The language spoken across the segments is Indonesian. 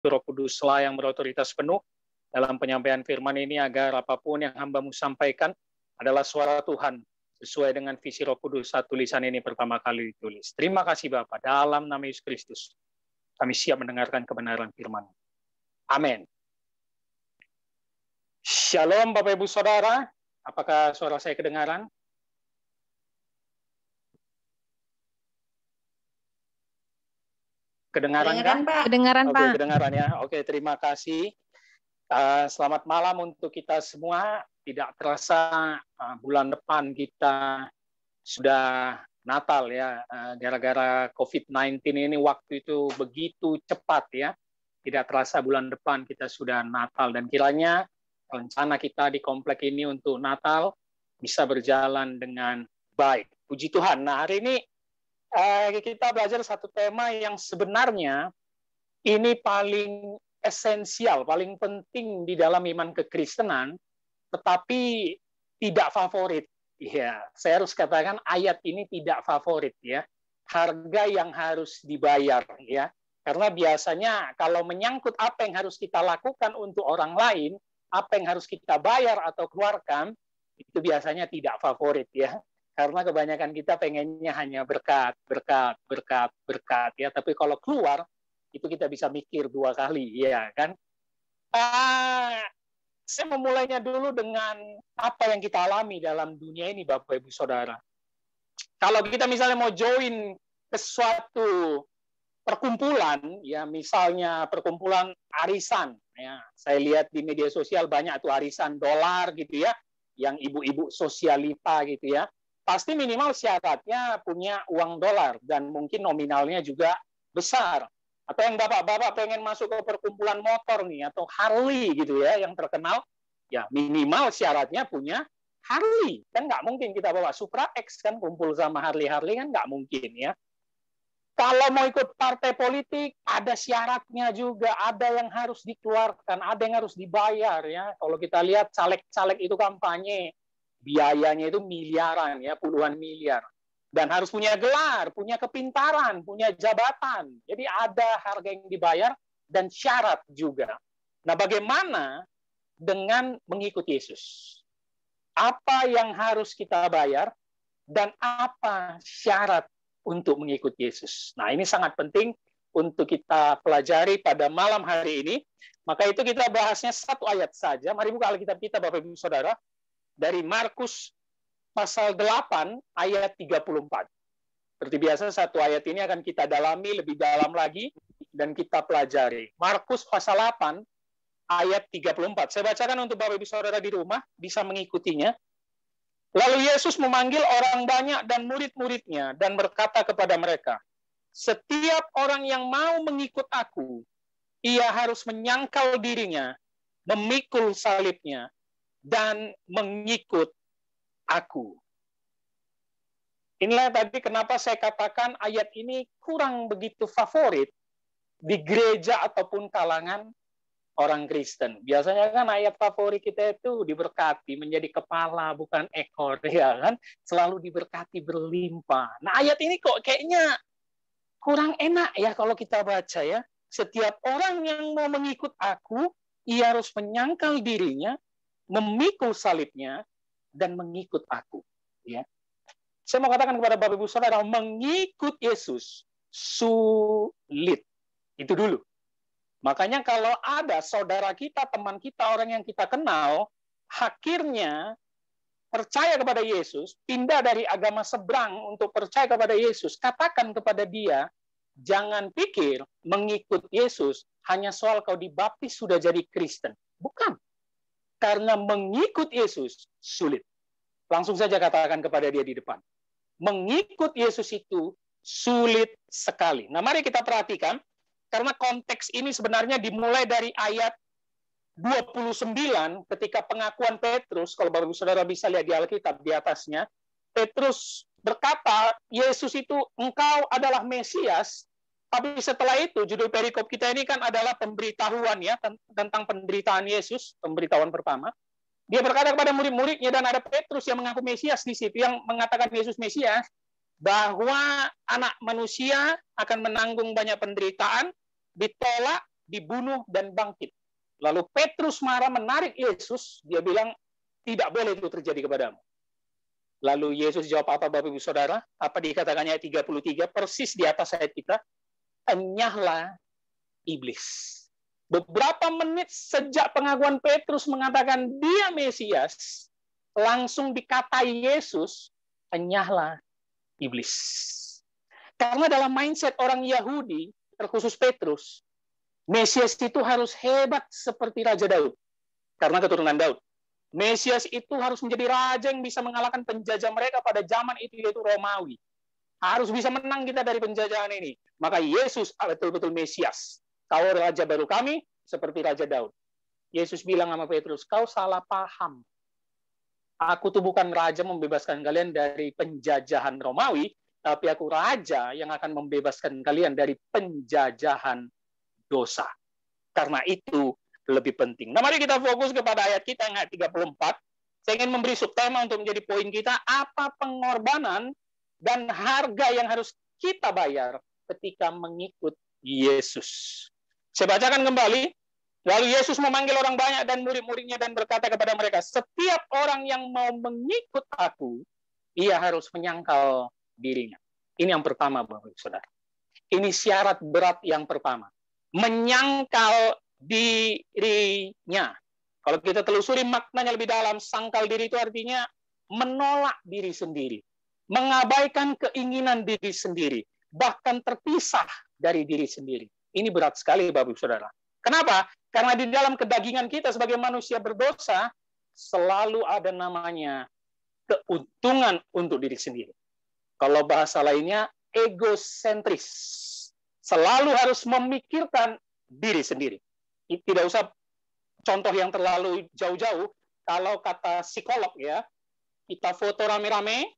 Roh Kudus lah yang berotoritas penuh dalam penyampaian firman ini, agar apapun yang hamba-Mu sampaikan adalah suara Tuhan sesuai dengan visi Roh Kudus saat tulisan ini pertama kali ditulis. Terima kasih Bapa, dalam nama Yesus Kristus kami siap mendengarkan kebenaran firman. Amin. Shalom Bapak Ibu Saudara, apakah suara saya kedengaran? Kedengaran Pak? Kedengaran Oke, Pak. kedengaran ya. Oke, terima kasih. Selamat malam untuk kita semua. Tidak terasa bulan depan kita sudah Natal ya. Gara-gara COVID-19 ini waktu itu begitu cepat ya. Tidak terasa bulan depan kita sudah Natal. Dan kiranya rencana kita di komplek ini untuk Natal bisa berjalan dengan baik. Puji Tuhan. Nah, hari ini kita belajar satu tema yang sebenarnya ini paling esensial, paling penting di dalam iman kekristenan, tetapi tidak favorit. Ya, saya harus katakan ayat ini tidak favorit ya. Harga yang harus dibayar ya. Karena biasanya kalau menyangkut apa yang harus kita lakukan untuk orang lain, apa yang harus kita bayar atau keluarkan, itu biasanya tidak favorit ya. Karena kebanyakan kita pengennya hanya berkat ya. Tapi kalau keluar itu kita bisa mikir dua kali, ya kan? Saya memulainya dulu dengan apa yang kita alami dalam dunia ini, Bapak Ibu Saudara. Kalau kita misalnya mau join ke suatu perkumpulan, ya misalnya perkumpulan arisan, ya saya lihat di media sosial banyak tuh arisan dolar gitu ya, yang ibu-ibu sosialita gitu ya. Pasti minimal syaratnya punya uang dolar dan mungkin nominalnya juga besar. Atau yang bapak-bapak pengen masuk ke perkumpulan motor nih atau Harley gitu ya yang terkenal, ya minimal syaratnya punya Harley. Kan nggak mungkin kita bawa Supra X kan kumpul sama Harley kan nggak mungkin ya. Kalau mau ikut partai politik ada syaratnya juga, ada yang harus dikeluarkan, ada yang harus dibayar ya. Kalau kita lihat caleg-caleg itu kampanye biayanya itu miliaran ya, puluhan miliar. Dan harus punya gelar, punya kepintaran, punya jabatan. Jadi ada harga yang dibayar dan syarat juga. Nah, bagaimana dengan mengikuti Yesus? Apa yang harus kita bayar dan apa syarat untuk mengikuti Yesus? Nah, ini sangat penting untuk kita pelajari pada malam hari ini. Maka itu kita bahasnya satu ayat saja. Mari buka Alkitab kita Bapak Ibu Saudara. Dari Markus pasal 8 ayat 34. Seperti biasa satu ayat ini akan kita dalami lebih dalam lagi dan kita pelajari. Markus pasal 8 ayat 34. Saya bacakan untuk Bapak Ibu Saudara di rumah bisa mengikutinya. Lalu Yesus memanggil orang banyak dan murid-muridnya dan berkata kepada mereka, "Setiap orang yang mau mengikut aku, ia harus menyangkal dirinya, memikul salibnya, dan mengikut aku." Inilah tadi kenapa saya katakan ayat ini kurang begitu favorit di gereja ataupun kalangan orang Kristen. Biasanya kan ayat favorit kita itu diberkati, menjadi kepala bukan ekor, ya kan? Selalu diberkati berlimpah. Nah, ayat ini kok kayaknya kurang enak ya kalau kita baca ya. Setiap orang yang mau mengikut aku, ia harus menyangkal dirinya, memikul salibnya, dan mengikut aku. Ya. Saya mau katakan kepada Bapak Ibu Saudara, mengikut Yesus sulit. Itu dulu. Makanya kalau ada saudara kita, teman kita, orang yang kita kenal, akhirnya percaya kepada Yesus, pindah dari agama seberang untuk percaya kepada Yesus, katakan kepada dia, jangan pikir mengikut Yesus hanya soal kau dibaptis sudah jadi Kristen. Bukan. Karena mengikut Yesus sulit. Langsung saja katakan kepada dia di depan. Mengikut Yesus itu sulit sekali. Nah, mari kita perhatikan. Karena konteks ini sebenarnya dimulai dari ayat 29 ketika pengakuan Petrus. Kalau Bapak Ibu Saudara bisa lihat di Alkitab di atasnya. Petrus berkata, Yesus itu engkau adalah Mesias. Tapi setelah itu, judul perikop kita ini kan adalah pemberitahuan ya tentang penderitaan Yesus, pemberitahuan pertama. Dia berkata kepada murid-muridnya dan ada Petrus yang mengaku Mesias di situ, yang mengatakan Yesus Mesias, bahwa anak manusia akan menanggung banyak penderitaan, ditolak, dibunuh dan bangkit. Lalu Petrus marah menarik Yesus, dia bilang, tidak boleh itu terjadi kepadamu. Lalu Yesus jawab apa Bapak Ibu Saudara? Apa dikatakannya ayat 33, persis di atas ayat kita, enyahlah iblis. Beberapa menit sejak pengakuan Petrus mengatakan dia Mesias, langsung dikatai Yesus, enyahlah iblis. Karena dalam mindset orang Yahudi, terkhusus Petrus, Mesias itu harus hebat seperti Raja Daud, karena keturunan Daud. Mesias itu harus menjadi raja yang bisa mengalahkan penjajah mereka pada zaman itu, yaitu Romawi. Harus bisa menang kita dari penjajahan ini. Maka Yesus betul-betul Mesias. Kau raja baru kami, seperti Raja Daud. Yesus bilang sama Petrus, kau salah paham. Aku tuh bukan raja membebaskan kalian dari penjajahan Romawi, tapi aku raja yang akan membebaskan kalian dari penjajahan dosa. Karena itu lebih penting. Nah, mari kita fokus kepada ayat kita yang ayat 34. Saya ingin memberi subtema untuk menjadi poin kita, apa pengorbanan dan harga yang harus kita bayar ketika mengikut Yesus. Saya bacakan kembali. Lalu Yesus memanggil orang banyak dan murid-muridnya dan berkata kepada mereka, setiap orang yang mau mengikut aku, ia harus menyangkal dirinya. Ini yang pertama, Bapak-Ibu Saudara. Ini syarat berat yang pertama. Menyangkal dirinya. Kalau kita telusuri maknanya lebih dalam, sangkal diri itu artinya menolak diri sendiri, mengabaikan keinginan diri sendiri, bahkan terpisah dari diri sendiri. Ini berat sekali, Bapak-Ibu Saudara. Kenapa? Karena di dalam kedagingan kita sebagai manusia berdosa, selalu ada namanya keuntungan untuk diri sendiri. Kalau bahasa lainnya, egosentris. Selalu harus memikirkan diri sendiri. Tidak usah contoh yang terlalu jauh-jauh. Kalau kata psikolog ya, kita foto rame-rame,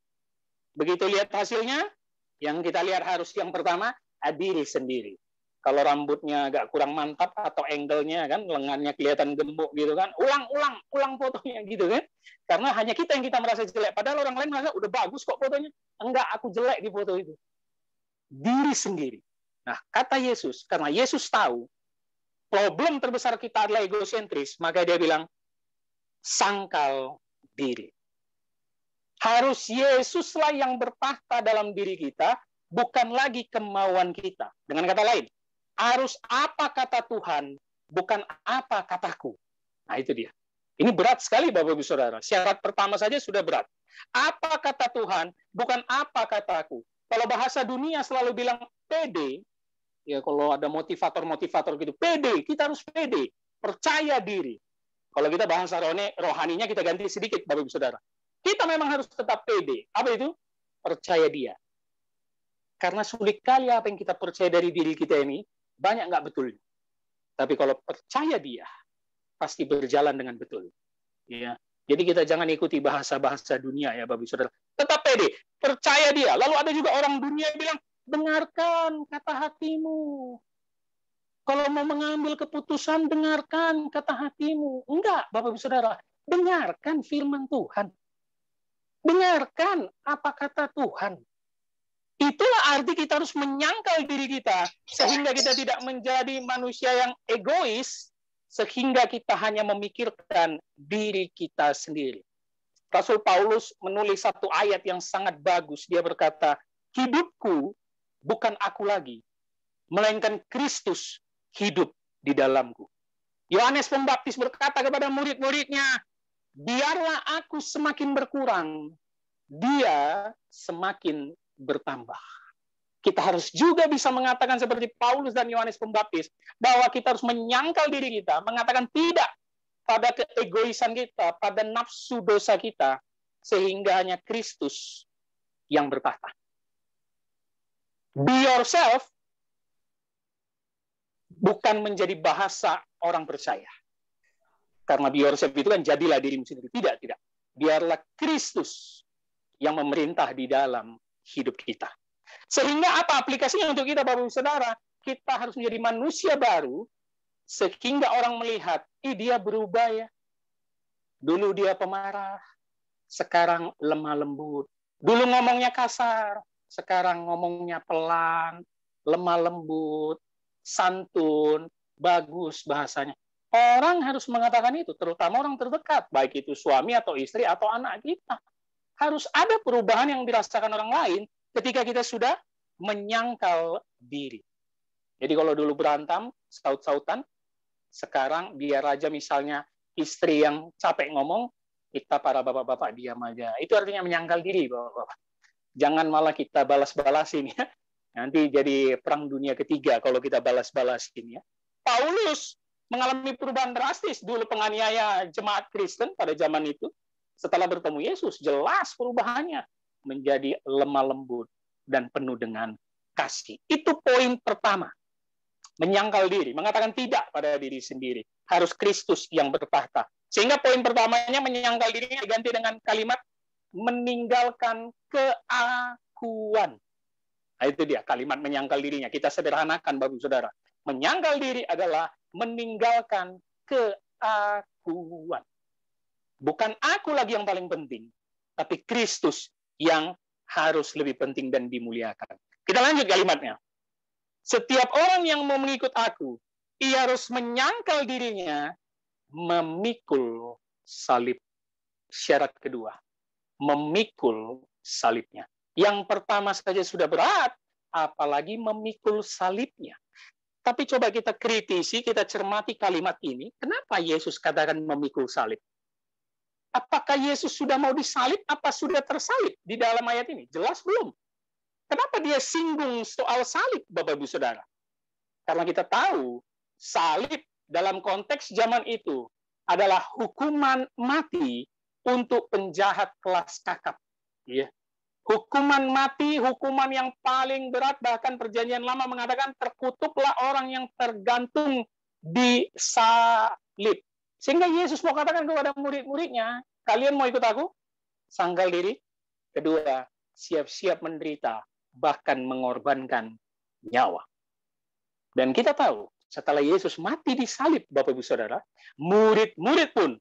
begitu lihat hasilnya, yang kita lihat harus yang pertama, diri sendiri. Kalau rambutnya agak kurang mantap atau angle-nya kan, lengannya kelihatan gemuk gitu kan, ulang fotonya gitu kan. Karena hanya kita yang kita merasa jelek, padahal orang lain merasa udah bagus kok fotonya. Enggak, aku jelek di foto itu. Diri sendiri. Nah, kata Yesus, karena Yesus tahu problem terbesar kita adalah egosentris, maka dia bilang, sangkal diri. Harus Yesuslah yang bertahta dalam diri kita, bukan lagi kemauan kita. Dengan kata lain, harus apa kata Tuhan, bukan apa kataku. Nah, itu dia. Ini berat sekali, Bapak-Ibu Saudara. Syarat pertama saja sudah berat. Apa kata Tuhan, bukan apa kataku. Kalau bahasa dunia selalu bilang pede, ya kalau ada motivator-motivator gitu, pede, kita harus pede, percaya diri. Kalau kita bahasa rohaninya kita ganti sedikit, Bapak-Ibu Saudara. Kita memang harus tetap pede. Apa itu? Percaya dia. Karena sulit kali apa yang kita percaya dari diri kita ini, banyak nggak betul. Tapi kalau percaya dia, pasti berjalan dengan betul. Ya. Jadi kita jangan ikuti bahasa-bahasa dunia ya, Bapak-Ibu Saudara. Tetap pede, percaya dia. Lalu ada juga orang dunia yang bilang, dengarkan kata hatimu. Kalau mau mengambil keputusan, dengarkan kata hatimu. Enggak, Bapak-Ibu Saudara. Dengarkan firman Tuhan. Dengarkan apa kata Tuhan. Itulah arti kita harus menyangkal diri kita, sehingga kita tidak menjadi manusia yang egois, sehingga kita hanya memikirkan diri kita sendiri. Rasul Paulus menulis satu ayat yang sangat bagus. Dia berkata, hidupku bukan aku lagi, melainkan Kristus hidup di dalamku. Yohanes Pembaptis berkata kepada murid-muridnya, biarlah aku semakin berkurang, dia semakin bertambah. Kita harus juga bisa mengatakan seperti Paulus dan Yohanes Pembaptis, bahwa kita harus menyangkal diri kita, mengatakan tidak pada keegoisan kita, pada nafsu dosa kita, sehingga hanya Kristus yang bertahta. Be yourself bukan menjadi bahasa orang percaya. Karena be yourself itu kan jadilah dirimu sendiri. Tidak. Biarlah Kristus yang memerintah di dalam hidup kita. Sehingga apa aplikasinya untuk kita, Bapak-Ibu Saudara? Kita harus menjadi manusia baru, sehingga orang melihat, dia berubah ya. Dulu dia pemarah, sekarang lemah lembut. Dulu ngomongnya kasar, sekarang ngomongnya pelan, lemah lembut, santun, Bagus bahasanya. Orang harus mengatakan itu, terutama orang terdekat, baik itu suami atau istri atau anak kita. Harus ada perubahan yang dirasakan orang lain ketika kita sudah menyangkal diri. Jadi kalau dulu berantem, saut-sautan, sekarang biar aja misalnya istri yang capek ngomong, kita para bapak-bapak diam aja. Itu artinya menyangkal diri, bapak-bapak. Jangan malah kita balas-balasin ya. Nanti jadi perang dunia ketiga kalau kita balas-balasin ya. Paulus mengalami perubahan drastis dulu penganiaya jemaat Kristen pada zaman itu. Setelah bertemu Yesus, jelas perubahannya menjadi lemah lembut dan penuh dengan kasih. Itu poin pertama. Menyangkal diri, mengatakan tidak pada diri sendiri. Harus Kristus yang bertahta. Sehingga poin pertamanya menyangkal dirinya diganti dengan kalimat meninggalkan keakuan. Nah, itu dia kalimat menyangkal dirinya. Kita sederhanakan, Bapak Saudara. Menyangkal diri adalah meninggalkan keakuan. Bukan aku lagi yang paling penting, tapi Kristus yang harus lebih penting dan dimuliakan. Kita lanjut kalimatnya. Setiap orang yang mau mengikut aku, ia harus menyangkal dirinya, memikul salib. Syarat kedua, memikul salibnya. Yang pertama saja sudah berat, apalagi memikul salibnya. Tapi coba kita kritisi, kita cermati kalimat ini. Kenapa Yesus katakan memikul salib? Apakah Yesus sudah mau disalib, apa sudah tersalib di dalam ayat ini? Jelas belum. Kenapa dia singgung soal salib, Bapak Ibu Saudara? Karena kita tahu salib dalam konteks zaman itu adalah hukuman mati untuk penjahat kelas kakap. Ya. Hukuman mati, hukuman yang paling berat, bahkan perjanjian lama mengatakan terkutuklah orang yang tergantung di salib. Sehingga Yesus mau katakan kepada murid-muridnya, kalian mau ikut aku? Sangkal diri. Kedua, siap-siap menderita, bahkan mengorbankan nyawa. Dan kita tahu, setelah Yesus mati di salib, Bapak Ibu Saudara, murid-murid pun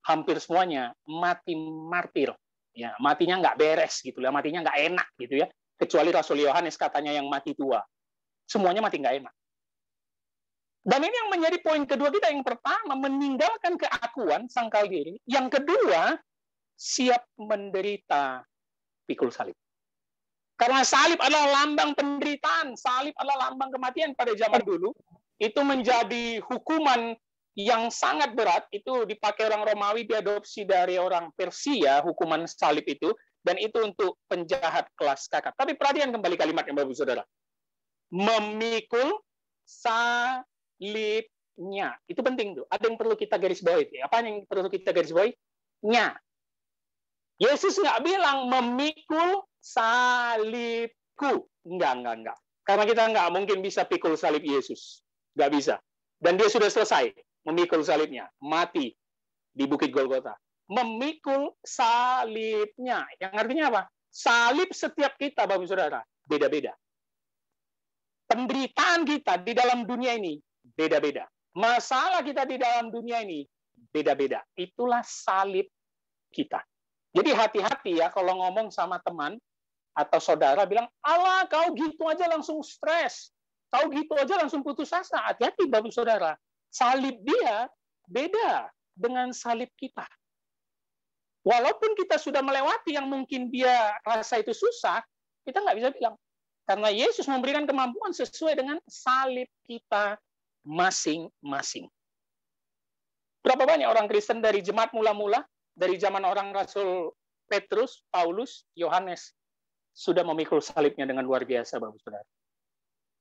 hampir semuanya mati martir. Ya, matinya nggak beres gitu ya, matinya nggak enak gitu ya. Kecuali Rasul Yohanes katanya yang mati tua. Semuanya mati nggak enak. Dan ini yang menjadi poin kedua kita. Yang pertama, meninggalkan keakuan, sangkal diri. Yang kedua, siap menderita pikul salib. Karena salib adalah lambang penderitaan, salib adalah lambang kematian pada zaman dulu. Itu menjadi hukuman yang sangat berat. Itu dipakai orang Romawi, diadopsi dari orang Persia, hukuman salib itu. Dan itu untuk penjahat kelas kakap. Tapi perhatian kembali kalimatnya, Bapak Saudara. Memikul salibnya. Itu penting tuh. Ada yang perlu kita garis bawahi. Apa yang perlu kita garis bawahi? Nya. Yesus nggak bilang memikul salibku. Enggak. Karena kita nggak mungkin bisa pikul salib Yesus. Nggak bisa. Dan dia sudah selesai memikul salibnya. Mati di Bukit Golgota. Memikul salibnya. Yang artinya apa? Salib setiap kita, Bapak Saudara, beda-beda. Penderitaan kita di dalam dunia ini beda-beda. Masalah kita di dalam dunia ini beda-beda. Itulah salib kita. Jadi hati-hati ya kalau ngomong sama teman atau saudara bilang, "Allah, kau gitu aja langsung stres. Kau gitu aja langsung putus asa." Hati-hati Bapak Saudara. Salib dia beda dengan salib kita. Walaupun kita sudah melewati yang mungkin dia rasa itu susah, kita nggak bisa bilang. Karena Yesus memberikan kemampuan sesuai dengan salib kita masing-masing. Berapa banyak orang Kristen dari jemaat mula-mula, dari zaman orang Rasul Petrus, Paulus, Yohanes, sudah memikul salibnya dengan luar biasa, Bapak Saudara.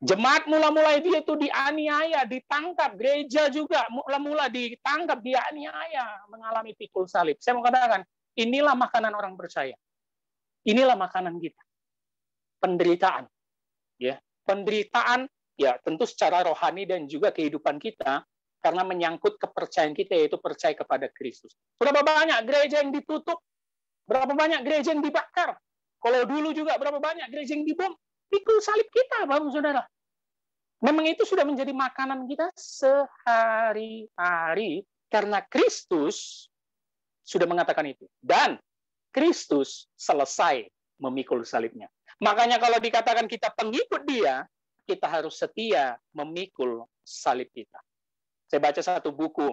Jemaat mula-mula itu dianiaya, ditangkap, gereja juga mula-mula ditangkap, dianiaya, mengalami pikul salib. Saya mau katakan, inilah makanan orang percaya. Inilah makanan kita. Penderitaan. Ya, penderitaan ya tentu secara rohani dan juga kehidupan kita, karena menyangkut kepercayaan kita, yaitu percaya kepada Kristus. Berapa banyak gereja yang ditutup? Berapa banyak gereja yang dibakar? Kalau dulu juga berapa banyak gereja yang dibom? Pikul salib kita, Bapak Saudara. Memang itu sudah menjadi makanan kita sehari-hari, karena Kristus sudah mengatakan itu. Dan Kristus selesai memikul salibnya. Makanya kalau dikatakan kita pengikut dia, kita harus setia memikul salib kita. Saya baca satu buku,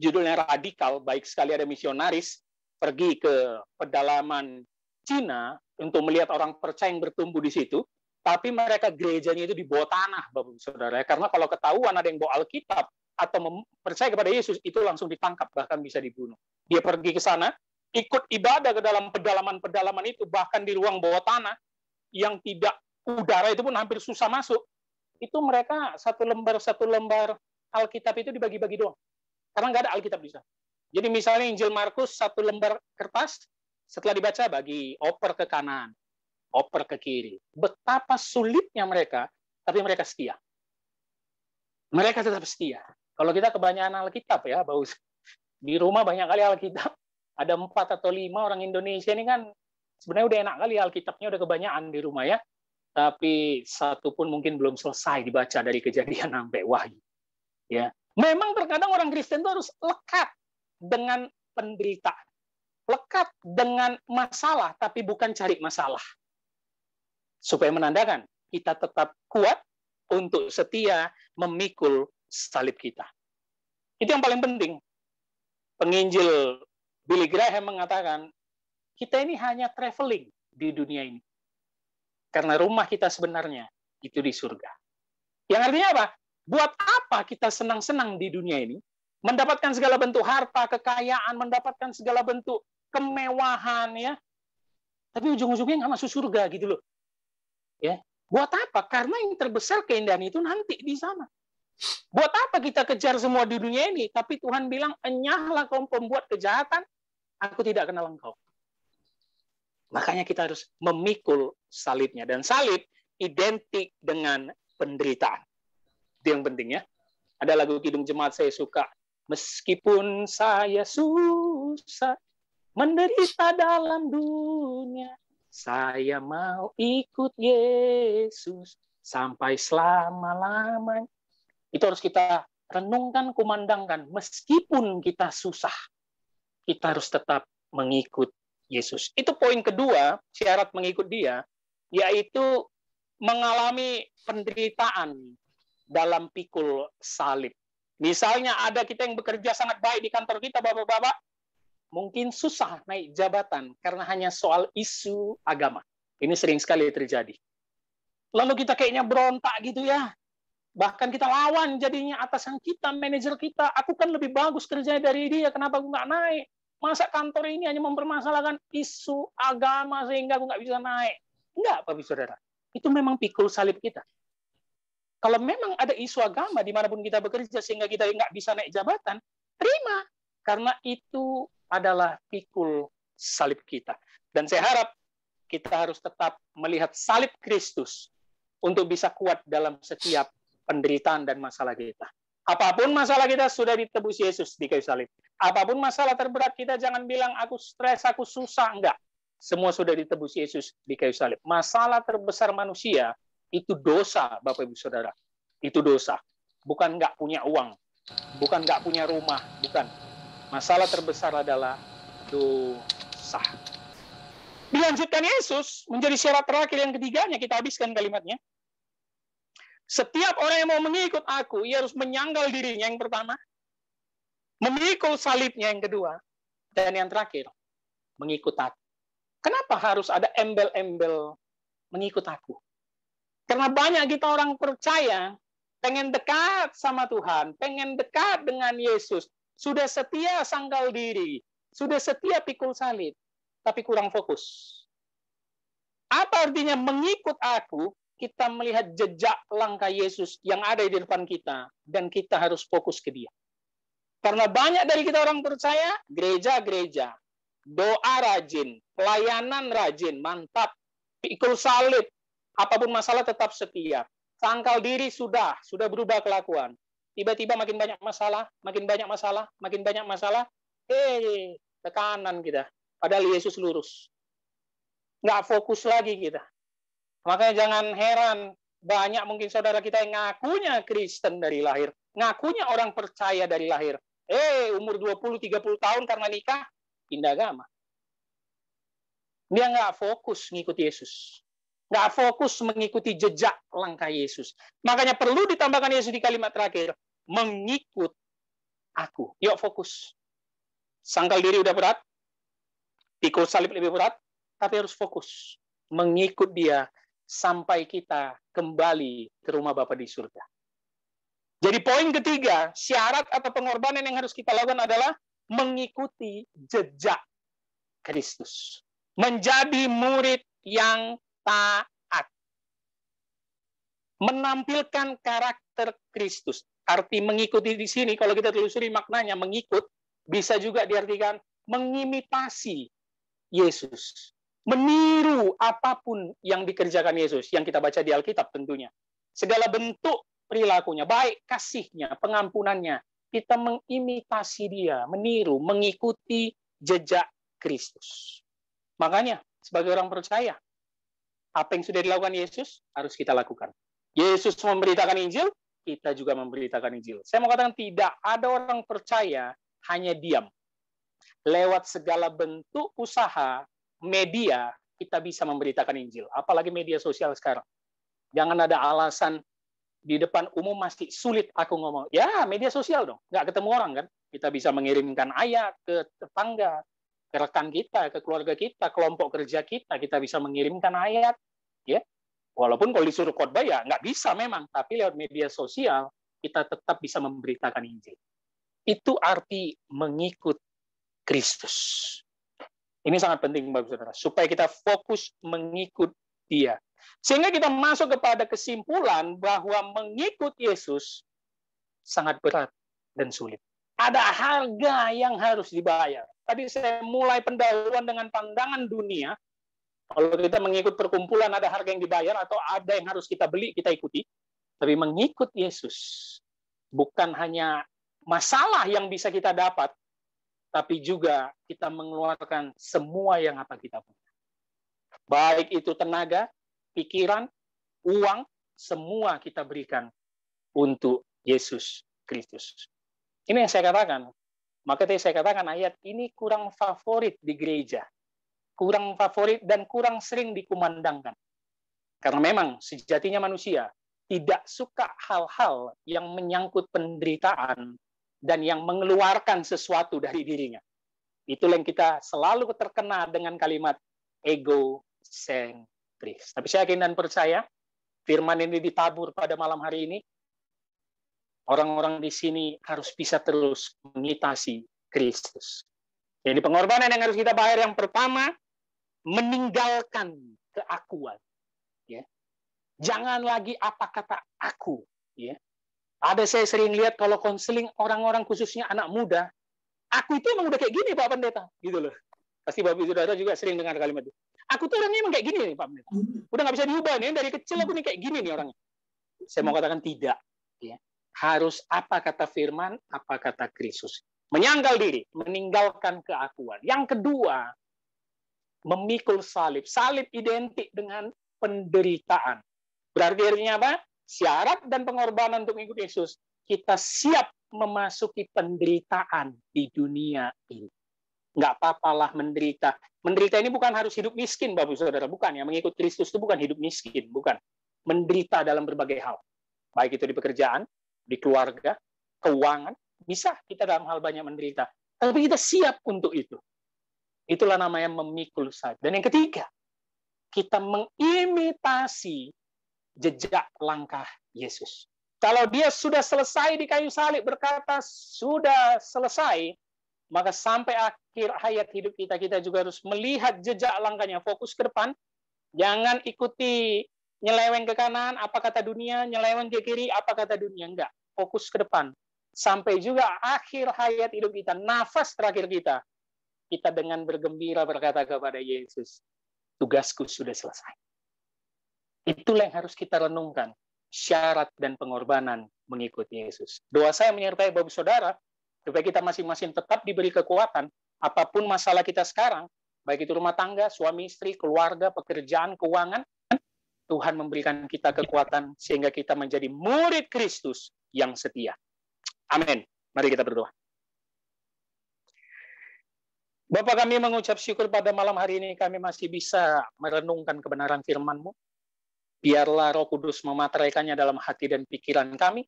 judulnya Radikal, baik sekali ada misionaris pergi ke pedalaman Cina untuk melihat orang percaya yang bertumbuh di situ, tapi mereka gerejanya itu di bawah tanah, Bapak Saudara. Karena kalau ketahuan ada yang bawa Alkitab atau percaya kepada Yesus, itu langsung ditangkap, bahkan bisa dibunuh. Dia pergi ke sana, ikut ibadah ke dalam pedalaman-pedalaman itu, bahkan di ruang bawah tanah, yang tidak udara itu pun hampir susah masuk. Itu mereka satu lembar Alkitab itu dibagi-bagi doang. Karena nggak ada Alkitab di sana. Jadi misalnya Injil Markus satu lembar kertas, setelah dibaca bagi, oper ke kanan, oper ke kiri. Betapa sulitnya mereka, tapi mereka setia. Mereka tetap setia. Kalau kita kebanyakan Alkitab ya, Baus. Di rumah banyak kali Alkitab. Ada 4 atau 5 orang Indonesia ini kan sebenarnya udah enak kali Alkitabnya udah kebanyakan di rumah ya. Tapi satu pun mungkin belum selesai dibaca dari Kejadian sampai Wahyu. Ya. Memang terkadang orang Kristen itu harus lekat dengan penderitaan. Lekat dengan masalah, tapi bukan cari masalah. Supaya menandakan kita tetap kuat untuk setia memikul salib kita. Itu yang paling penting. Penginjil Billy Graham mengatakan, kita ini hanya traveling di dunia ini. Karena rumah kita sebenarnya itu di surga. Yang artinya apa? Buat apa kita senang-senang di dunia ini? Mendapatkan segala bentuk harta, kekayaan, mendapatkan segala bentuk kemewahan, ya. Tapi ujung-ujungnya nggak masuk surga, gitu loh. Ya. Buat apa? Karena yang terbesar keindahan itu nanti di sana. Buat apa kita kejar semua di dunia ini? Tapi Tuhan bilang, enyahlah kaum pembuat kejahatan, aku tidak kenal engkau. Makanya kita harus memikul salibnya. Dan salib identik dengan penderitaan. Itu yang penting ya. Ada lagu Kidung Jemaat saya suka. Meskipun saya susah menderita dalam dunia, saya mau ikut Yesus sampai selama-lamanya. Itu harus kita renungkan, kumandangkan. Meskipun kita susah, kita harus tetap mengikut Yesus. Itu poin kedua, syarat mengikut dia, yaitu mengalami penderitaan dalam pikul salib. Misalnya ada kita yang bekerja sangat baik di kantor kita, Bapak-Bapak, mungkin susah naik jabatan karena hanya soal isu agama. Ini sering sekali terjadi. Lalu kita kayaknya berontak gitu ya. Bahkan kita lawan jadinya atasan kita, manajer kita. Aku kan lebih bagus kerjanya dari dia, kenapa aku nggak naik? Masa kantor ini hanya mempermasalahkan isu agama sehingga aku nggak bisa naik? Enggak, Bapak Saudara. Itu memang pikul salib kita. Kalau memang ada isu agama dimanapun kita bekerja sehingga kita nggak bisa naik jabatan, terima. Karena itu adalah pikul salib kita. Dan saya harap kita harus tetap melihat salib Kristus untuk bisa kuat dalam setiap penderitaan dan masalah kita. Apapun masalah kita sudah ditebus Yesus di kayu salib. Apapun masalah terberat kita jangan bilang aku stres, aku susah. Enggak. Semua sudah ditebus Yesus di kayu salib. Masalah terbesar manusia itu dosa, Bapak Ibu Saudara. Itu dosa. Bukan nggak punya uang. Bukan nggak punya rumah. Bukan. Masalah terbesar adalah dosa. Dilanjutkan Yesus menjadi syarat terakhir yang ketiganya. Kita habiskan kalimatnya. Setiap orang yang mau mengikut aku, ia harus menyangkal dirinya yang pertama. Memikul salibnya yang kedua. Dan yang terakhir, mengikut aku. Kenapa harus ada embel-embel mengikut aku? Karena banyak kita orang percaya, pengen dekat sama Tuhan, pengen dekat dengan Yesus, sudah setia sangkal diri, sudah setia pikul salib, tapi kurang fokus. Apa artinya mengikut aku? Kita melihat jejak langkah Yesus yang ada di depan kita, dan kita harus fokus ke dia. Karena banyak dari kita orang percaya, gereja-gereja, doa rajin, pelayanan rajin, mantap, pikul salib, apapun masalah tetap setia. Sangkal diri sudah berubah kelakuan. Tiba-tiba makin banyak masalah, makin banyak masalah, makin banyak masalah, tekanan kita. Padahal Yesus lurus. Nggak fokus lagi kita. Makanya jangan heran, banyak mungkin saudara kita yang ngakunya Kristen dari lahir, ngakunya orang percaya dari lahir. Umur 20-30 tahun karena nikah, pindah agama. Dia nggak fokus ngikut Yesus. Nggak fokus mengikuti jejak langkah Yesus. Makanya perlu ditambahkan Yesus di kalimat terakhir. mengikut aku. Yuk fokus. Sangkal diri udah berat, pikul salib lebih berat, tapi harus fokus. Mengikut dia sampai kita kembali ke rumah Bapa di surga. Jadi poin ketiga, syarat atau pengorbanan yang harus kita lakukan adalah mengikuti jejak Kristus. Menjadi murid yang taat. Menampilkan karakter Kristus. Arti mengikuti di sini, kalau kita telusuri maknanya, mengikut, bisa juga diartikan mengimitasi Yesus. Meniru apapun yang dikerjakan Yesus, yang kita baca di Alkitab tentunya. Segala bentuk perilakunya, baik kasihnya, pengampunannya, kita mengimitasi dia, meniru, mengikuti jejak Kristus. Makanya, sebagai orang percaya, apa yang sudah dilakukan Yesus, harus kita lakukan. Yesus memberitakan Injil, kita juga memberitakan Injil. Saya mau katakan, tidak ada orang percaya hanya diam. Lewat segala bentuk usaha, media, kita bisa memberitakan Injil. Apalagi media sosial sekarang. Jangan ada alasan, di depan umum masih sulit aku ngomong. Ya, media sosial dong. Nggak ketemu orang kan. Kita bisa mengirimkan ayat ke tetangga, ke rekan kita, ke keluarga kita, kelompok kerja kita. Kita bisa mengirimkan ayat. Ya, walaupun kalau disuruh khotbah ya nggak bisa memang. Tapi lewat media sosial, kita tetap bisa memberitakan Injil. Itu arti mengikut Kristus. Ini sangat penting, Bapak Saudara. Supaya kita fokus mengikut dia. Sehingga kita masuk kepada kesimpulan bahwa mengikut Yesus sangat berat dan sulit. Ada harga yang harus dibayar. Tadi saya mulai pendahuluan dengan pandangan dunia. Kalau kita mengikut perkumpulan ada harga yang dibayar atau ada yang harus kita beli, kita ikuti. Tapi mengikut Yesus bukan hanya masalah yang bisa kita dapat, tapi juga kita mengeluarkan semua yang apa kita punya. Baik itu tenaga, pikiran, uang, semua kita berikan untuk Yesus Kristus. Ini yang saya katakan. Maka tadi saya katakan ayat ini kurang favorit di gereja. Kurang favorit dan kurang sering dikumandangkan. Karena memang sejatinya manusia tidak suka hal-hal yang menyangkut penderitaan dan yang mengeluarkan sesuatu dari dirinya. Itulah yang kita selalu terkena dengan kalimat egosentris. Tapi saya yakin dan percaya, firman ini ditabur pada malam hari ini, orang-orang di sini harus bisa terus mengitasi Kristus. Jadi pengorbanan yang harus kita bayar yang pertama, meninggalkan keakuan. Ya. Jangan lagi apa kata aku. Ya. Ada saya sering lihat kalau konseling orang-orang khususnya anak muda, aku itu emang udah kayak gini Pak Pendeta. Gitu loh. Pasti Bapak Saudara juga sering dengar kalimat itu. Aku tuh orangnya emang kayak gini nih Pak Pendeta. Udah nggak bisa diubah nih, dari kecil aku nih kayak gini nih orangnya. Saya mau katakan tidak. Ya. Harus apa kata firman, apa kata Kristus. Menyangkal diri, meninggalkan keakuan. Yang kedua, memikul salib. Salib identik dengan penderitaan. Berarti artinya apa? Syarat dan pengorbanan untuk mengikuti Yesus. Kita siap memasuki penderitaan di dunia ini. Nggak apa-apalah menderita. Menderita ini bukan harus hidup miskin, Bapak Saudara. Bukan ya. Mengikut Kristus itu bukan hidup miskin. Bukan. Menderita dalam berbagai hal. Baik itu di pekerjaan, di keluarga, keuangan. Bisa kita dalam hal banyak menderita. Tapi kita siap untuk itu. Itulah namanya memikul salib. Dan yang ketiga, kita mengimitasi jejak langkah Yesus. Kalau dia sudah selesai di kayu salib berkata sudah selesai, maka sampai akhir hayat hidup kita, kita juga harus melihat jejak langkahnya, fokus ke depan. Jangan ikuti nyeleweng ke kanan, apa kata dunia, nyeleweng ke kiri, apa kata dunia. Enggak, fokus ke depan. Sampai juga akhir hayat hidup kita, nafas terakhir kita dengan bergembira berkata kepada Yesus, tugasku sudah selesai. Itulah yang harus kita renungkan, syarat dan pengorbanan mengikuti Yesus. Doa saya menyertai Bapak Saudara, supaya kita masing-masing tetap diberi kekuatan, apapun masalah kita sekarang, baik itu rumah tangga, suami istri, keluarga, pekerjaan, keuangan, Tuhan memberikan kita kekuatan sehingga kita menjadi murid Kristus yang setia. Amin. Mari kita berdoa. Bapak, kami mengucap syukur pada malam hari ini kami masih bisa merenungkan kebenaran firman-Mu. Biarlah Roh Kudus memateraikannya dalam hati dan pikiran kami,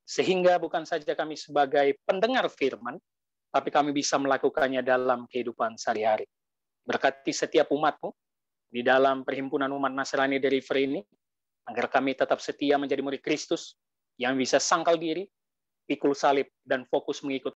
Sehingga bukan saja kami sebagai pendengar firman, tapi kami bisa melakukannya dalam kehidupan sehari-hari. Berkati setiap umat-Mu di dalam Perhimpunan Umat Nasrani The River ini, agar kami tetap setia menjadi murid Kristus, yang bisa sangkal diri, pikul salib, dan fokus mengikut